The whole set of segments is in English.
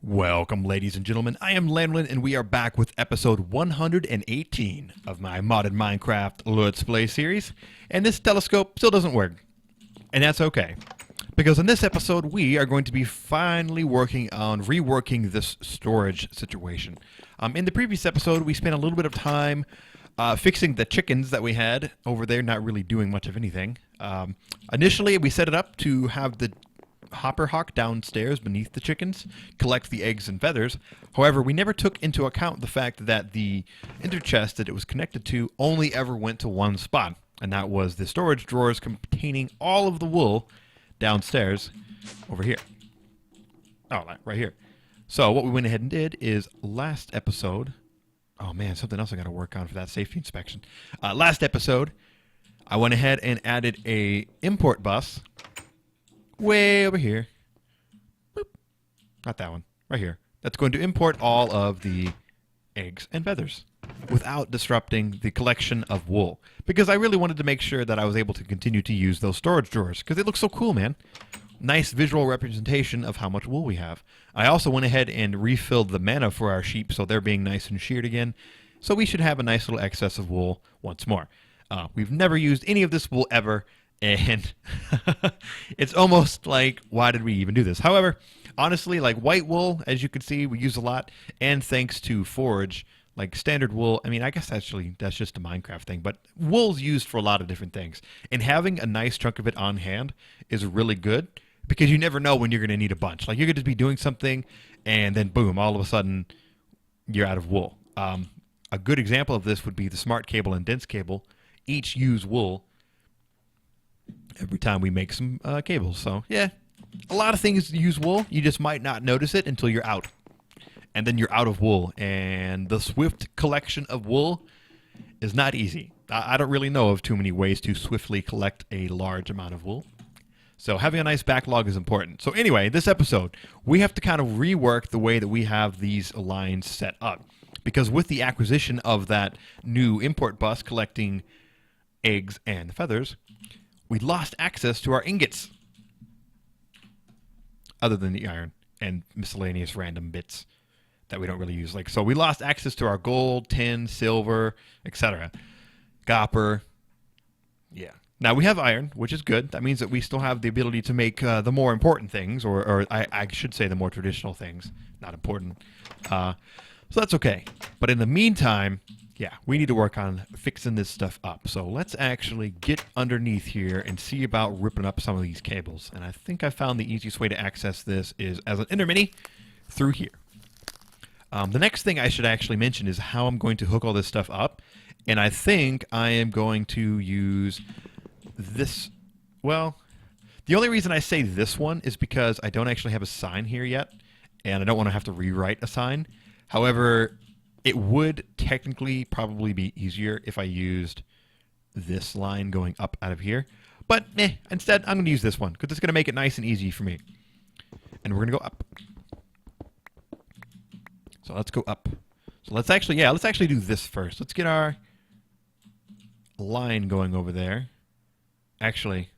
Welcome, ladies and gentlemen. I am Lanolin, and we are back with episode 118 of my modded Minecraft Let's Play series. And this telescope still doesn't work, and that's okay, because in this episode we are going to be finally working on reworking this storage situation. In the previous episode, we spent a little bit of time fixing the chickens that we had over there, not really doing much of anything. Initially, we set it up to have the hopper hawk downstairs beneath the chickens collect the eggs and feathers. However, we never took into account the fact that the ender chest that it was connected to only ever went to one spot, and that was the storage drawers containing all of the wool downstairs over here. Oh, right here. So what we went ahead and did is last episode, oh man, something else I got to work on for that safety inspection. Last episode, I went ahead and added a import bus way over here. Boop. Not that one. Right here. That's going to import all of the eggs and feathers without disrupting the collection of wool. Because I really wanted to make sure that I was able to continue to use those storage drawers. Because they look so cool, man. Nice visual representation of how much wool we have. I also went ahead and refilled the manna for our sheep so they're being nice and sheared again. So we should have a nice little excess of wool once more. We've never used any of this wool ever. And it's almost like, why did we even do this? However, honestly, like white wool, as you can see, we use a lot. And thanks to Forge, like standard wool, I mean, I guess that's just a Minecraft thing. But wool's used for a lot of different things. And having a nice chunk of it on hand is really good. Because you never know when you're going to need a bunch. Like, you're going to be doing something, and then boom, all of a sudden, you're out of wool. A good example of this would be the smart cable and dense cable. Each use wool every time we make some cables. So, yeah, a lot of things use wool. You just might not notice it until you're out. And then you're out of wool. And the swift collection of wool is not easy. I don't really know of too many ways to swiftly collect a large amount of wool. So having a nice backlog is important. So anyway, this episode, we have to kind of rework the way that we have these lines set up. Because with the acquisition of that new import bus collecting eggs and feathers, we lost access to our ingots. Other than the iron and miscellaneous random bits that we don't really use. Like, so we lost access to our gold, tin, silver, etc. Copper. Yeah. Now we have iron, which is good. That means that we still have the ability to make the more important things, or I should say the more traditional things. Not important. So that's okay. But in the meantime, yeah, we need to work on fixing this stuff up. So let's actually get underneath here and see about ripping up some of these cables. And I think I found the easiest way to access this is as an Ender Mini through here. The next thing I should actually mention is how I'm going to hook all this stuff up. And I think I am going to use this. Well, the only reason I say this one is because I don't actually have a sign here yet. And I don't want to have to rewrite a sign. However, it would technically probably be easier if I used this line going up out of here. But instead, I'm going to use this one because it's going to make it nice and easy for me. And we're going to go up. So let's go up. So let's actually do this first. Let's get our line going over there. Actually,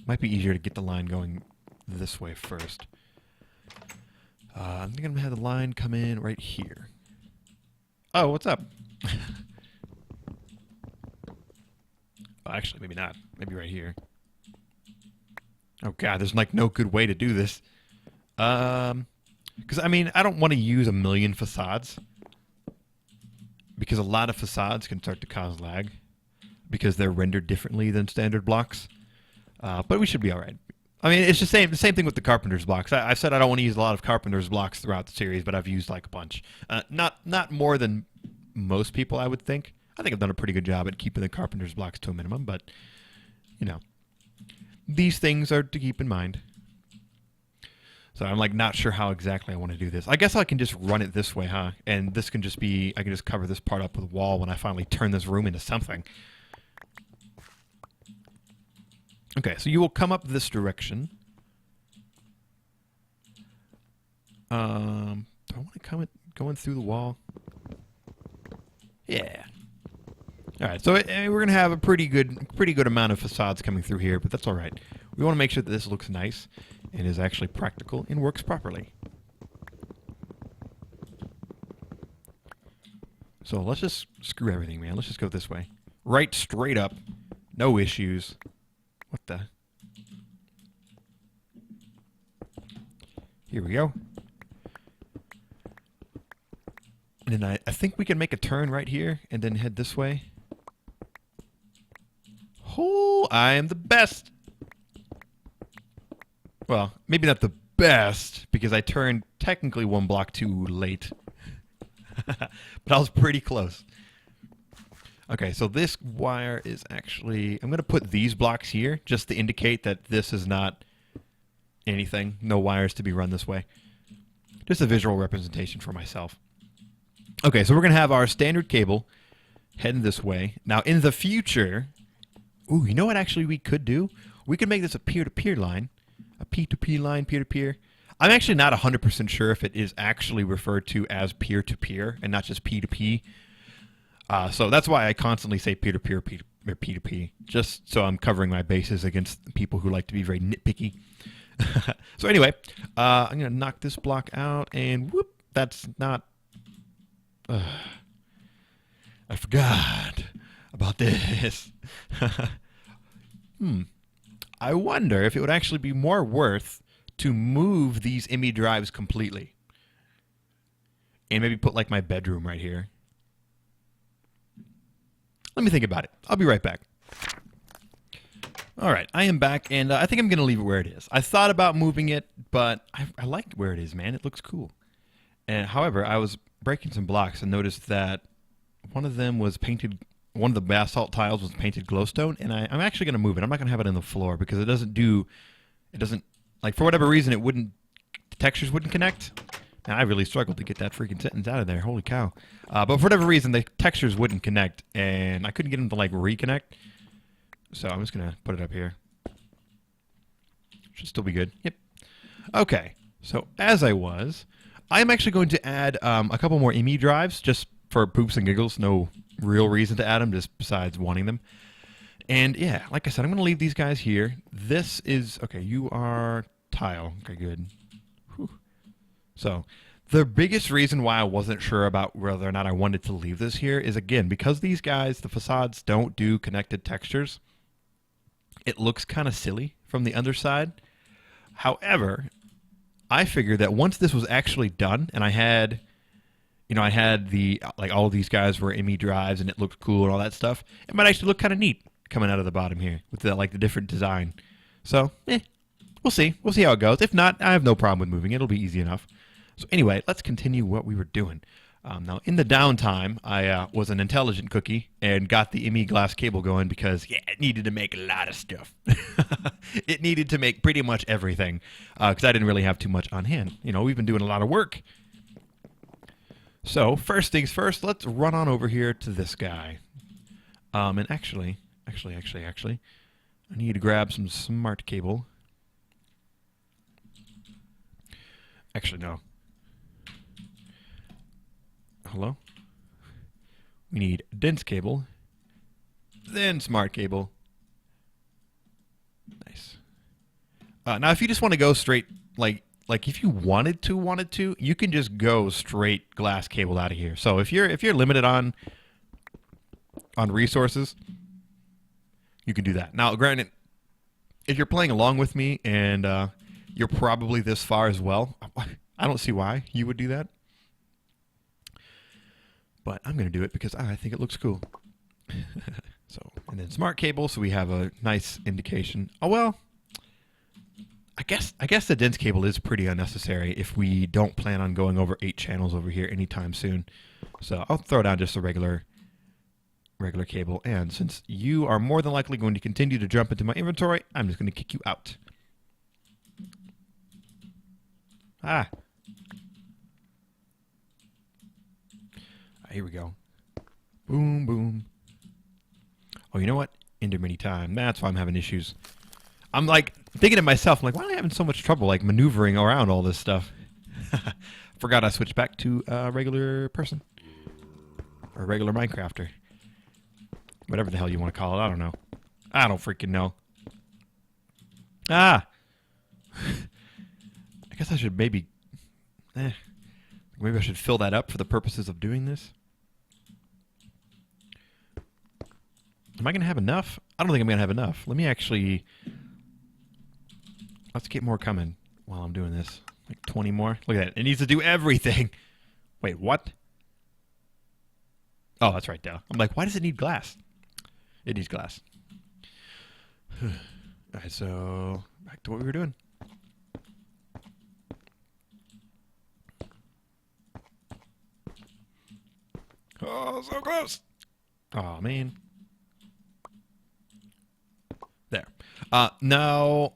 might be easier to get the line going this way first. I'm going to have the line come in right here. Oh, what's up? Well, actually, maybe not. Maybe right here. Oh, God, there's like no good way to do this. Because, I mean, I don't want to use a million facades. Because a lot of facades can start to cause lag. Because they're rendered differently than standard blocks. But we should be all right. I mean, it's the same thing with the carpenter's blocks. I've said I don't want to use a lot of carpenter's blocks throughout the series, but I've used like a bunch. Not more than most people, I would think. I think I've done a pretty good job at keeping the carpenter's blocks to a minimum, but, you know, these things are to keep in mind. So I'm like not sure how exactly I want to do this. I guess I can just run it this way, huh? And this can just be, I can just cover this part up with a wall when I finally turn this room into something. Okay, so you will come up this direction. Do I want to come going through the wall? Yeah. All right, so we're going to have a pretty good amount of facades coming through here, but that's all right. We want to make sure that this looks nice. and is actually practical and works properly. So let's just screw everything, man. Let's just go this way. Right straight up. No issues. What the? Here we go. And then I think we can make a turn right here and then head this way. Oh, I am the best. Well, maybe not the best because I turned technically one block too late. But I was pretty close. Okay, so this wire is actually... I'm going to put these blocks here just to indicate that this is not anything. No wires to be run this way. Just a visual representation for myself. Okay, so we're going to have our standard cable heading this way. Now, in the future... Ooh, you know what actually we could do? We could make this a peer-to-peer line. A P2P line, peer-to-peer. I'm actually not 100% sure if it is actually referred to as peer-to-peer and not just P2P. So that's why I constantly say peer-to-peer, or P2P, just so I'm covering my bases against people who like to be very nitpicky. So anyway, I'm going to knock this block out, and whoop, that's not... I forgot about this. I wonder if it would actually be more worth to move these IMEI drives completely. And maybe put like my bedroom right here. Let me think about it. I'll be right back. All right, I am back, and I think I'm going to leave it where it is. I thought about moving it, but I liked where it is, man. It looks cool. And however, I was breaking some blocks and noticed that one of them was painted... One of the basalt tiles was painted glowstone, and I'm actually going to move it. I'm not going to have it on the floor because it doesn't, like, for whatever reason, the textures wouldn't connect. And I really struggled to get that freaking sentence out of there. Holy cow. But for whatever reason, the textures wouldn't connect, and I couldn't get them to, like, reconnect. So I'm just going to put it up here. Should still be good. Yep. Okay. So as I'm actually going to add a couple more IMEI drives just for poops and giggles. No real reason to add them, just besides wanting them. And yeah, like I said, I'm going to leave these guys here. This is, okay, you are tile. Okay, good. Whew. So the biggest reason why I wasn't sure about whether or not I wanted to leave this here is, again, because these guys, the facades, don't do connected textures, it looks kind of silly from the underside. However, I figured that once this was actually done and I had the, like, all of these guys were IMEI drives and it looked cool and all that stuff, it might actually look kind of neat coming out of the bottom here with the, like, the different design. So, we'll see. We'll see how it goes. If not, I have no problem with moving it. It'll be easy enough. So anyway, let's continue what we were doing. Now, in the downtime, I was an intelligent cookie and got the IMEI glass cable going because, yeah, it needed to make a lot of stuff. It needed to make pretty much everything because I didn't really have too much on hand. You know, we've been doing a lot of work. So, first things first, let's run on over here to this guy. And actually, I need to grab some smart cable. Actually, no. Hello? We need dense cable, then smart cable. Nice. Now, if you just want to go straight, like if you wanted to, you can just go straight glass cable out of here. So if you're limited on resources, you can do that. Now, granted, if you're playing along with me and you're probably this far as well, I don't see why you would do that. But I'm going to do it because I think it looks cool. So, and then smart cable, so we have a nice indication. Oh, well, I guess the dense cable is pretty unnecessary if we don't plan on going over 8 channels over here anytime soon. So I'll throw down just a regular cable. And since you are more than likely going to continue to jump into my inventory, I'm just going to kick you out. Ah. Here we go. Boom, boom. Oh, you know what? Intermittent time. That's why I'm having issues. I'm like thinking to myself, I'm like, why am I having so much trouble like maneuvering around all this stuff? Forgot I switched back to a regular person. Or a regular Minecrafter. Whatever the hell you want to call it. I don't know. I don't freaking know. Ah! guess I should maybe I should fill that up for the purposes of doing this. Am I going to have enough? I don't think I'm going to have enough. Let me actually... Let's get more coming while I'm doing this. Like 20 more. Look at that. It needs to do everything. Wait, what? Oh, that's right, duh. I'm like, why does it need glass? It needs glass. All right, so back to what we were doing. Oh, so close. Oh, man. There. Now,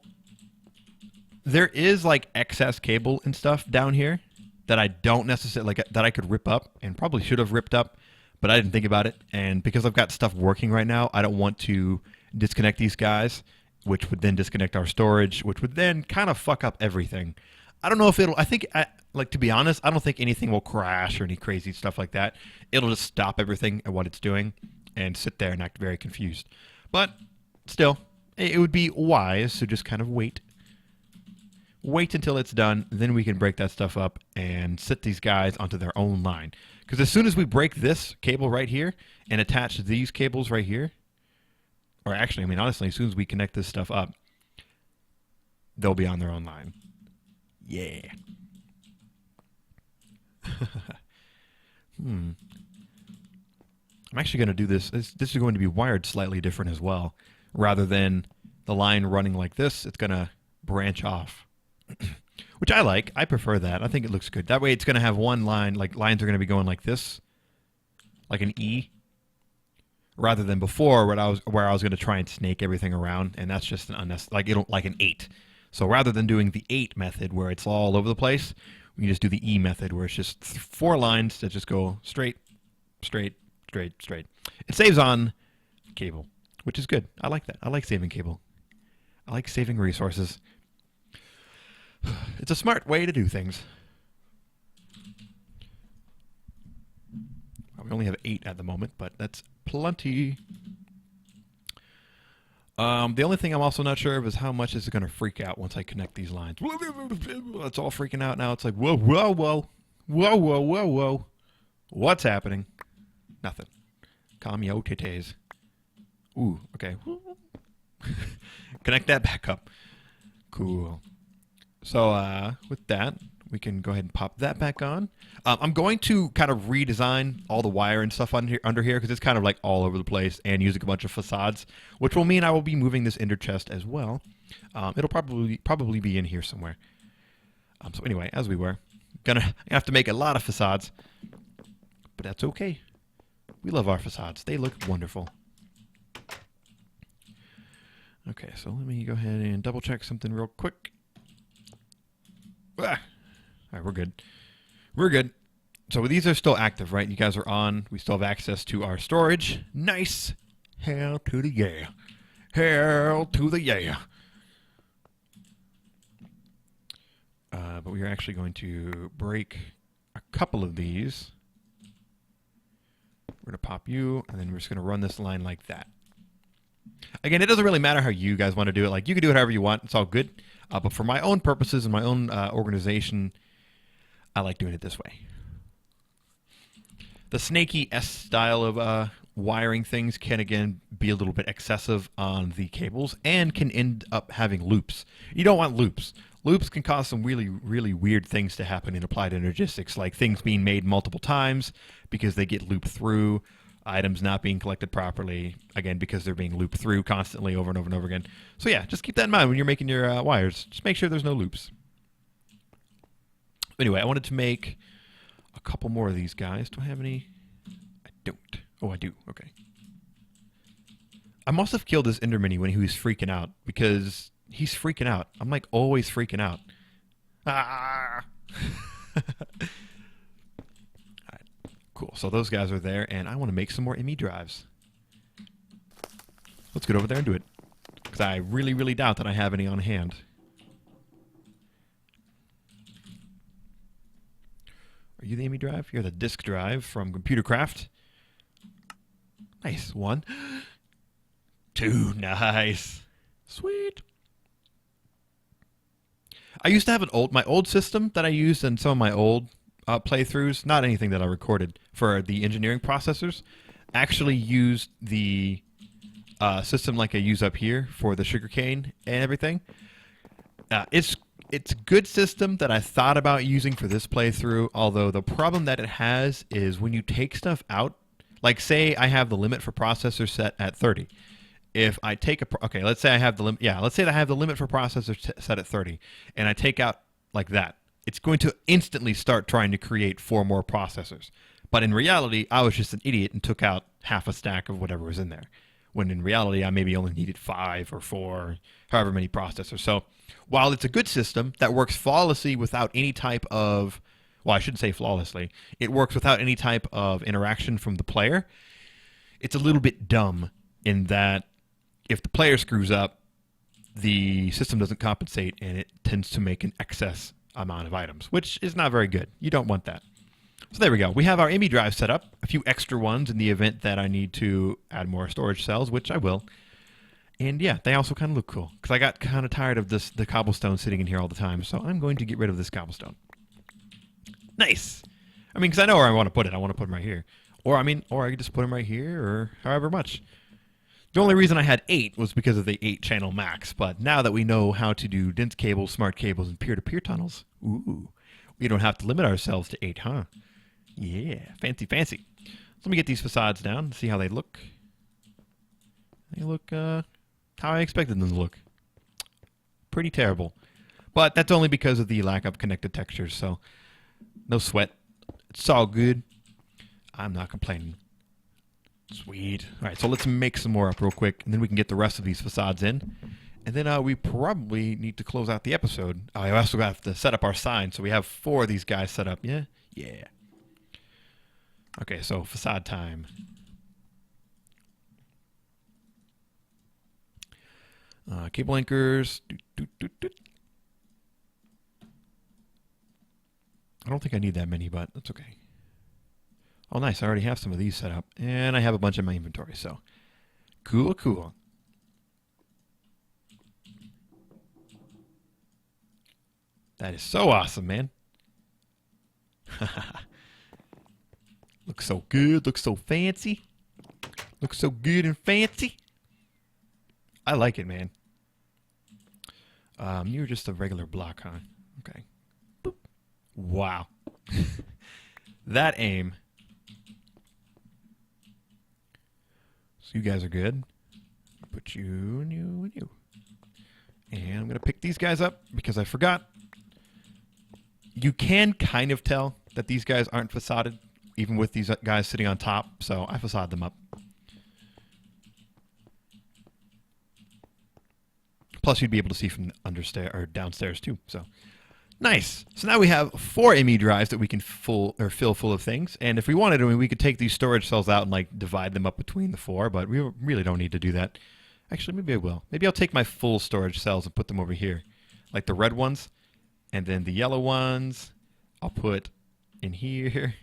there is like excess cable and stuff down here that I don't necessarily, like, that I could rip up and probably should have ripped up, but I didn't think about it. And because I've got stuff working right now, I don't want to disconnect these guys, which would then disconnect our storage, which would then kind of fuck up everything. I don't know if it'll, like, to be honest, I don't think anything will crash or any crazy stuff like that. It'll just stop everything at what it's doing and sit there and act very confused. But still, it would be wise to just kind of wait. Wait until it's done, then we can break that stuff up and sit these guys onto their own line. Because as soon as we break this cable right here and attach these cables right here, or actually, I mean, honestly, as soon as we connect this stuff up, they'll be on their own line. Yeah. I'm actually going to do this. This is going to be wired slightly different as well. Rather than the line running like this, it's going to branch off. Which I like. I prefer that. I think it looks good. That way it's going to have one line, like lines are going to be going like this, like an E, rather than before where I was going to try and snake everything around, and that's just an unnecessary, like an 8. So rather than doing the 8 method where it's all over the place, we can just do the E method where it's just 4 lines that just go straight, straight, straight, straight. It saves on cable, which is good. I like that. I like saving cable. I like saving resources. It's a smart way to do things. We only have 8 at the moment, but that's plenty. The only thing I'm also not sure of is how much is it going to freak out once I connect these lines. It's all freaking out now. It's like, whoa, whoa, whoa. Whoa, whoa, whoa, whoa. What's happening? Nothing. Calm yo titties. Ooh, okay. Connect that back up. Cool. So with that, we can go ahead and pop that back on. I'm going to kind of redesign all the wire and stuff under here because it's kind of like all over the place and using a bunch of facades, which will mean I will be moving this ender chest as well. It'll probably be in here somewhere. So anyway, as we were, gonna have to make a lot of facades, but that's okay. We love our facades. They look wonderful. Okay, so let me go ahead and double check something real quick. Ah. All right, we're good. We're good. So these are still active, right? You guys are on. We still have access to our storage. Nice. Hell to the yeah. Hell to the yeah. But we are actually going to break a couple of these. We're going to pop you, and then we're just going to run this line like that. Again, it doesn't really matter how you guys want to do it. Like, you can do it however you want. It's all good. But for my own purposes and my own organization, I like doing it this way. The snaky S style of wiring things can, again, be a little bit excessive on the cables and can end up having loops. You don't want loops. Loops can cause some really, really weird things to happen in applied energistics, like things being made multiple times because they get looped through, items not being collected properly, again, because they're being looped through constantly over and over and over again. So yeah, just keep that in mind when you're making your wires. Just make sure there's no loops. Anyway, I wanted to make a couple more of these guys. Do I have any? I don't. Oh, I do. Okay. I must have killed this Ender Mini when he was freaking out, because he's freaking out. I'm like always freaking out. Ah! Cool. So those guys are there, and I want to make some more ME drives. Let's get over there and do it, because I really, really doubt that I have any on hand. Are you the ME drive? You're the disk drive from Computer Craft. Nice. 1, 2. Nice. Sweet. I used to have my old system that I used in some of my old playthroughs, not anything that I recorded for the engineering processors, actually used the system like I use up here for the sugarcane and everything. It's a good system that I thought about using for this playthrough, although the problem that it has is when you take stuff out, like say I have the limit for processor set at 30. If I take okay, let's say I have the limit, let's say that I have the limit for processor set at 30, and I take out like that, it's going to instantly start trying to create 4 more processors. But in reality, I was just an idiot and took out half a stack of whatever was in there, when in reality I maybe only needed 5 or 4, however many processors. So while it's a good system that works flawlessly without any type of, well, I shouldn't say flawlessly, it works without any type of interaction from the player, it's a little bit dumb in that if the player screws up, the system doesn't compensate and it tends to make an excess amount of items, which is not very good. You don't want that. So there we go. We have our ME drive set up, a few extra ones in the event that I need to add more storage cells, which I will. And yeah, they also kind of look cool because I got kind of tired of the cobblestone sitting in here all the time, so I'm going to get rid of this cobblestone. Nice. I mean, because I know where I want to put it. I want to put them right here. Or I could just put them right here or however much. The only reason I had 8 was because of the 8-channel max, but now that we know how to do dense cables, smart cables, and peer-to-peer tunnels, ooh, we don't have to limit ourselves to 8, huh? Yeah, fancy, fancy. So let me get these facades down and see how they look. They look how I expected them to look. Pretty terrible. But that's only because of the lack of connected textures, so no sweat. It's all good. I'm not complaining. Sweet. All right, so let's make some more up real quick, and then we can get the rest of these facades in. And then we probably need to close out the episode. I also have to set up our sign, so we have 4 of these guys set up. Yeah? Yeah. Okay, so facade time. Cable anchors. I don't think I need that many, but that's okay. Oh, nice. I already have some of these set up. And I have a bunch in my inventory, so cool, cool. That is so awesome, man. Looks so good. Looks so fancy. Looks so good and fancy. I like it, man. You're just a regular block, huh? Okay. Boop. Wow. That aim. So you guys are good. Put you and you and you. And I'm going to pick these guys up because I forgot. You can kind of tell that these guys aren't facaded, even with these guys sitting on top, so I facade them up. Plus, you'd be able to see from understairs or downstairs too. So, nice. So now we have 4 ME drives that we can fill full of things. And if we wanted, I mean, we could take these storage cells out and like divide them up between the 4. But we really don't need to do that. Actually, maybe I will. Maybe I'll take my full storage cells and put them over here, like the red ones, and then the yellow ones I'll put in here.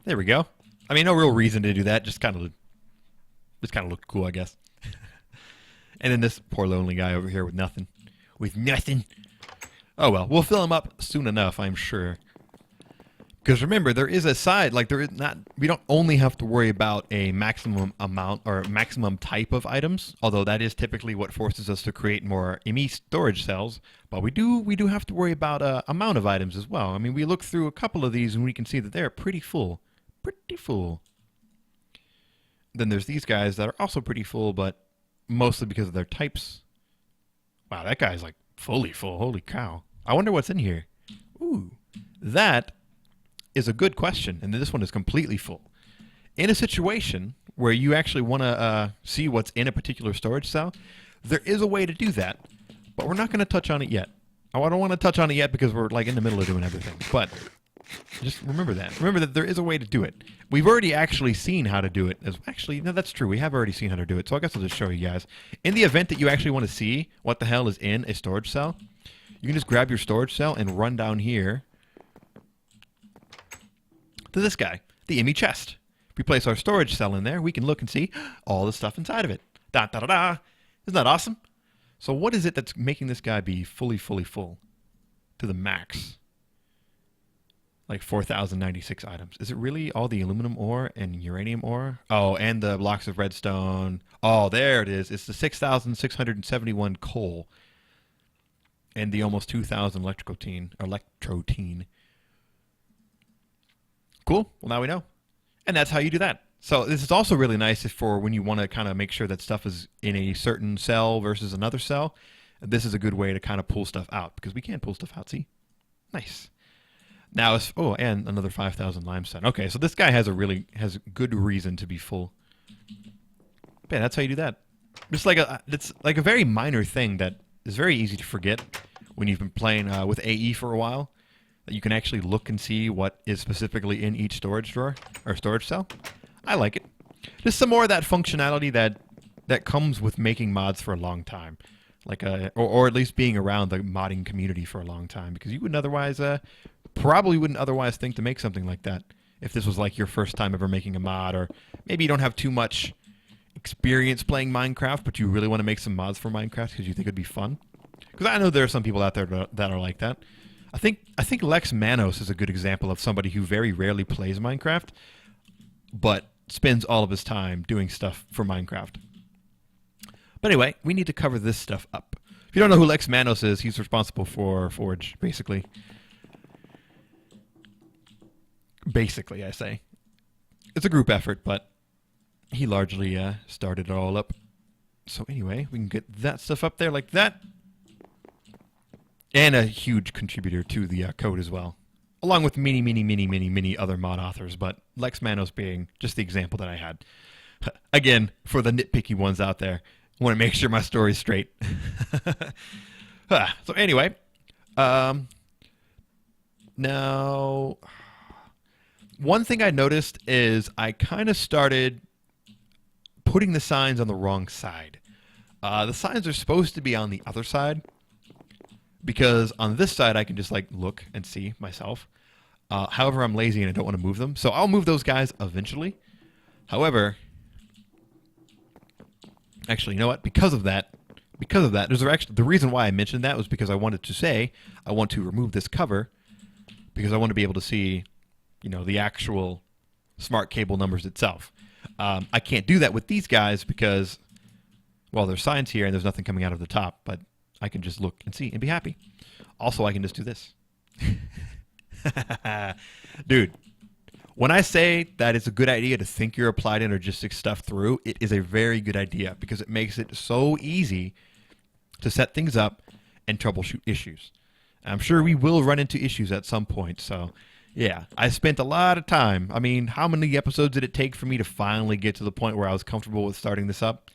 There we go. I mean, no real reason to do that. Just kind of looked cool, I guess. And then this poor lonely guy over here with nothing. With nothing. Oh well, we'll fill him up soon enough, I'm sure. Because remember, there is a side, like there is not. We don't only have to worry about a maximum amount or maximum type of items, although that is typically what forces us to create more ME storage cells. But we do have to worry about amount of items as well. I mean, we look through a couple of these and we can see that they're pretty full. Pretty full. Then there's these guys that are also pretty full, but mostly because of their types. Wow, that guy's like fully full. Holy cow. I wonder what's in here. Ooh, that is a good question, and this one is completely full. In a situation where you actually want to see what's in a particular storage cell, there is a way to do that, but we're not going to touch on it yet. I don't want to touch on it yet because we're like in the middle of doing everything, but just remember that. Remember that there is a way to do it. We've already actually seen how to do it. Actually, no, that's true. We have already seen how to do it, so I guess I'll just show you guys. In the event that you actually want to see what the hell is in a storage cell, you can just grab your storage cell and run down here to this guy, the IME chest. If we place our storage cell in there, we can look and see all the stuff inside of it. Da da da da. Isn't that awesome? So what is it that's making this guy be fully full to the max? Like 4,096 items. Is it really all the aluminum ore and uranium ore? Oh, and the blocks of redstone. Oh, there it is. It's the 6,671 coal and the almost 2,000 electrotene. Cool. Well, now we know. And that's how you do that. So this is also really nice for when you want to kind of make sure that stuff is in a certain cell versus another cell. This is a good way to kind of pull stuff out because we can pull stuff out. See? Nice. Now it's and another 5,000 limestone. Okay, so this guy has good reason to be full. Yeah, that's how you do that. It's like a very minor thing that is very easy to forget when you've been playing with AE for a while. That you can actually look and see what is specifically in each storage drawer or storage cell. I like it. Just some more of that functionality that comes with making mods for a long time, like or at least being around the modding community for a long time, because you wouldn't otherwise probably wouldn't otherwise think to make something like that if this was like your first time ever making a mod, or maybe you don't have too much experience playing Minecraft, but you really want to make some mods for Minecraft because you think it'd be fun. Because I know there are some people out there that are like that. I think Lex Manos is a good example of somebody who very rarely plays Minecraft, but spends all of his time doing stuff for Minecraft. But anyway, we need to cover this stuff up. If you don't know who Lex Manos is, he's responsible for Forge, basically. Basically, I say. It's a group effort, but he largely started it all up. So anyway, we can get that stuff up there like that. And a huge contributor to the code as well. Along with many other mod authors, but Lex Manos being just the example that I had. Again, for the nitpicky ones out there, I want to make sure my story's straight. So anyway, now, one thing I noticed is I kind of started putting the signs on the wrong side. The signs are supposed to be on the other side, because on this side I can just like look and see myself. However, I'm lazy and I don't want to move them, so I'll move those guys eventually. However, actually, you know what? Because of that, the reason why I mentioned that was because I wanted to say I want to remove this cover because I want to be able to see, the actual smart cable numbers itself. I can't do that with these guys because, well, there's signs here and there's nothing coming out of the top, but I can just look and see and be happy. Also, I can just do this. Dude, when I say that it's a good idea to think your applied energistics stuff through, it is a very good idea because it makes it so easy to set things up and troubleshoot issues. I'm sure we will run into issues at some point, so yeah, I spent a lot of time. I mean, how many episodes did it take for me to finally get to the point where I was comfortable with starting this up?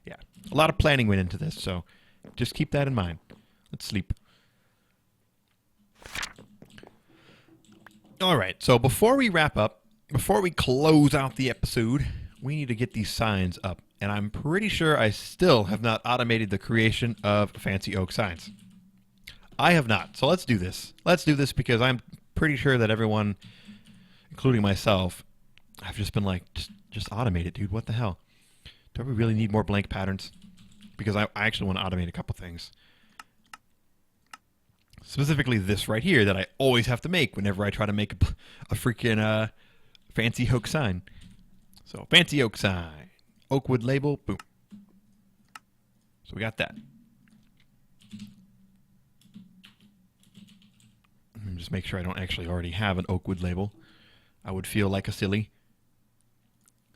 Yeah, a lot of planning went into this, so just keep that in mind. Let's sleep. All right, so before we wrap up, before we close out the episode, we need to get these signs up. And I'm pretty sure I still have not automated the creation of fancy oak signs. I have not, so let's do this. Let's do this because I'm pretty sure that everyone, including myself, I've just been like, just automate it, dude. What the hell? Do we really need more blank patterns? Because I actually want to automate a couple things. Specifically this right here that I always have to make whenever I try to make a freaking fancy oak sign. So fancy oak sign. Oakwood label. Boom. So we got that. Just make sure I don't actually already have an Oakwood label. I would feel like a silly.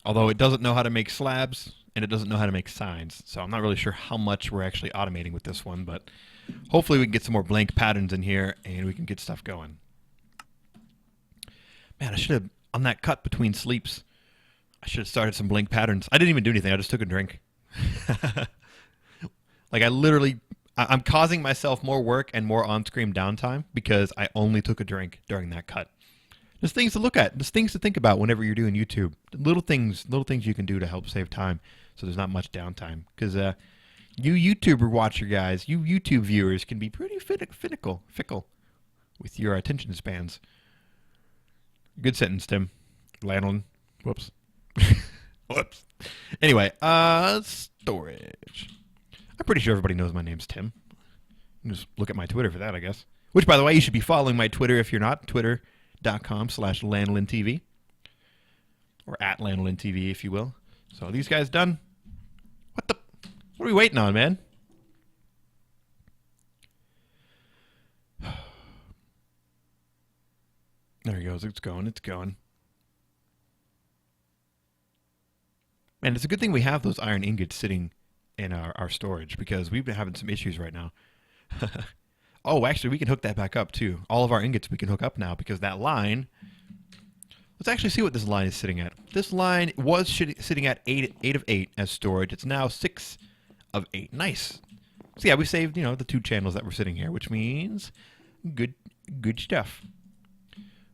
Although it doesn't know how to make slabs, and it doesn't know how to make signs. So I'm not really sure how much we're actually automating with this one, but hopefully we can get some more blank patterns in here, and we can get stuff going. Man, I should have, on that cut between sleeps, I should have started some blank patterns. I didn't even do anything. I just took a drink. Like, I'm causing myself more work and more on-screen downtime because I only took a drink during that cut. There's things to look at. There's things to think about whenever you're doing YouTube. Little things you can do to help save time so there's not much downtime. Because you YouTuber watcher guys, you YouTube viewers can be pretty fickle with your attention spans. Good sentence, Tim. Lanolin. Whoops. Whoops. Anyway, storage. I'm pretty sure everybody knows my name's Tim. You can just look at my Twitter for that, I guess. Which, by the way, you should be following my Twitter if you're not. Twitter.com/LanolinTV. Or at LanolinTV, if you will. So these guys done? What are we waiting on, man? There he goes. It's going. It's going. Man, it's a good thing we have those iron ingots sitting in our storage because we've been having some issues right now. Oh, actually, we can hook that back up, too. All of our ingots we can hook up now because that line... Let's actually see what this line is sitting at. This line was sitting at 8 of 8 as storage. It's now 6 of 8. Nice. So, yeah, we saved, the 2 channels that were sitting here, which means good stuff.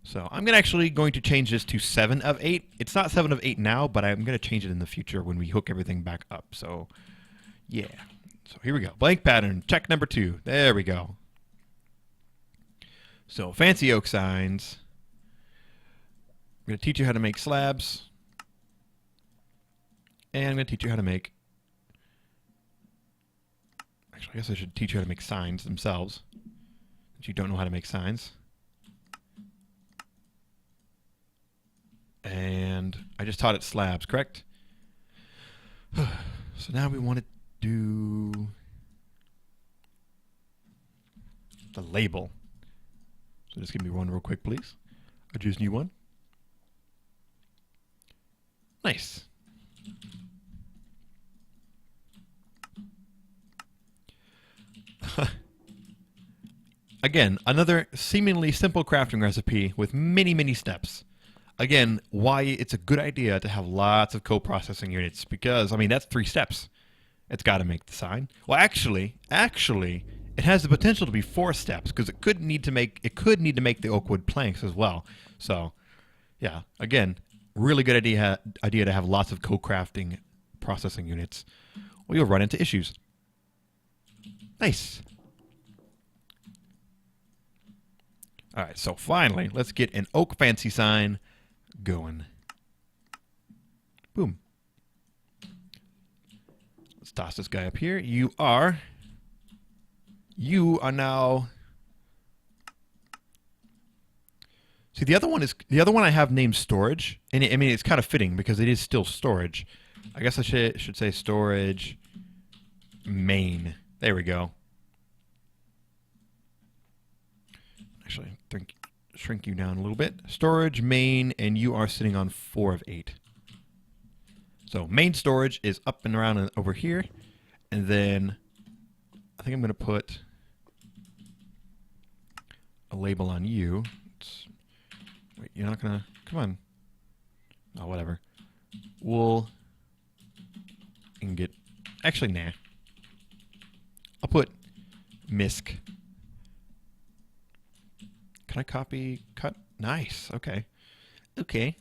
So I'm actually going to change this to 7 of 8. It's not 7 of 8 now, but I'm going to change it in the future when we hook everything back up. So, yeah. So here we go. Blank pattern. Check number 2. There we go. So fancy oak signs. I'm going to teach you how to make slabs. And I'm going to teach you how to make... Actually, I guess I should teach you how to make signs themselves. Since you don't know how to make signs. And I just taught it slabs, correct? So now we want to do the label. So just give me one real quick, please. I just need one. Nice. Again, another seemingly simple crafting recipe with many, many steps. Again, why it's a good idea to have lots of co-processing units because, that's 3 steps. It's got to make the sign. Well, actually, it has the potential to be 4 steps because it could need to make the oak wood planks as well. So, yeah, again, really good idea to have lots of co-crafting processing units. Well, you'll run into issues. Nice. All right, so finally, let's get an oak fancy sign going. Boom. Let's toss this guy up here. You are now... See, the other one I have named storage, and it's kind of fitting because it is still storage. I guess I should say storage main. There we go. Actually, shrink you down a little bit. Storage main, and you are sitting on 4 of 8. So main storage is up and around and over here, and then I think I'm going to put a label on you. Wait, you're not going to... Come on. Oh, whatever. Wool. Ingot. Actually, nah. I'll put misc. Can I copy, cut? Nice. Okay. Okay.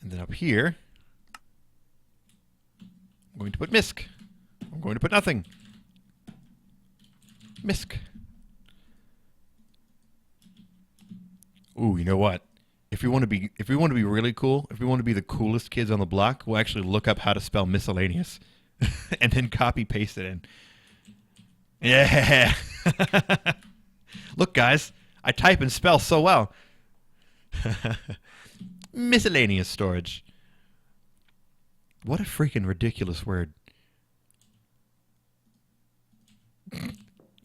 And then up here, I'm going to put misc. I'm going to put nothing. Misc. Ooh, you know what? If we want to be really cool, if we want to be the coolest kids on the block, we'll actually look up how to spell miscellaneous and then copy paste it in. Yeah. Look, guys, I type and spell so well. Miscellaneous storage. What a freaking ridiculous word.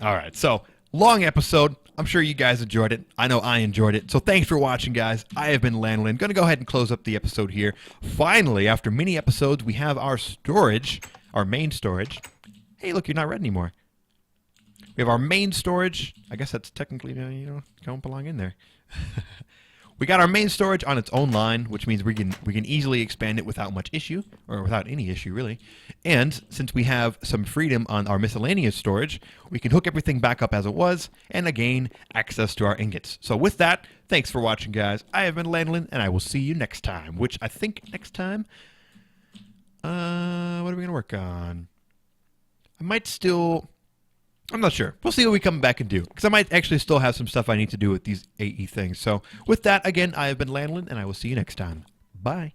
All right, so long episode. I'm sure you guys enjoyed it. I know I enjoyed it. So thanks for watching, guys. I have been Lanolin. Going to go ahead and close up the episode here. Finally, after many episodes, we have our storage, our main storage. Hey, look, you're not red anymore. We have our main storage. I guess that's technically, don't belong in there. We got our main storage on its own line, which means we can easily expand it without much issue, or without any issue, really. And since we have some freedom on our miscellaneous storage, we can hook everything back up as it was, and again, access to our ingots. So with that, thanks for watching, guys. I have been Lanolin, and I will see you next time, which I think next time, what are we going to work on? I might still I'm not sure. We'll see what we come back and do. Because I might actually still have some stuff I need to do with these AE things. So with that, again, I have been Lanolin, and I will see you next time. Bye.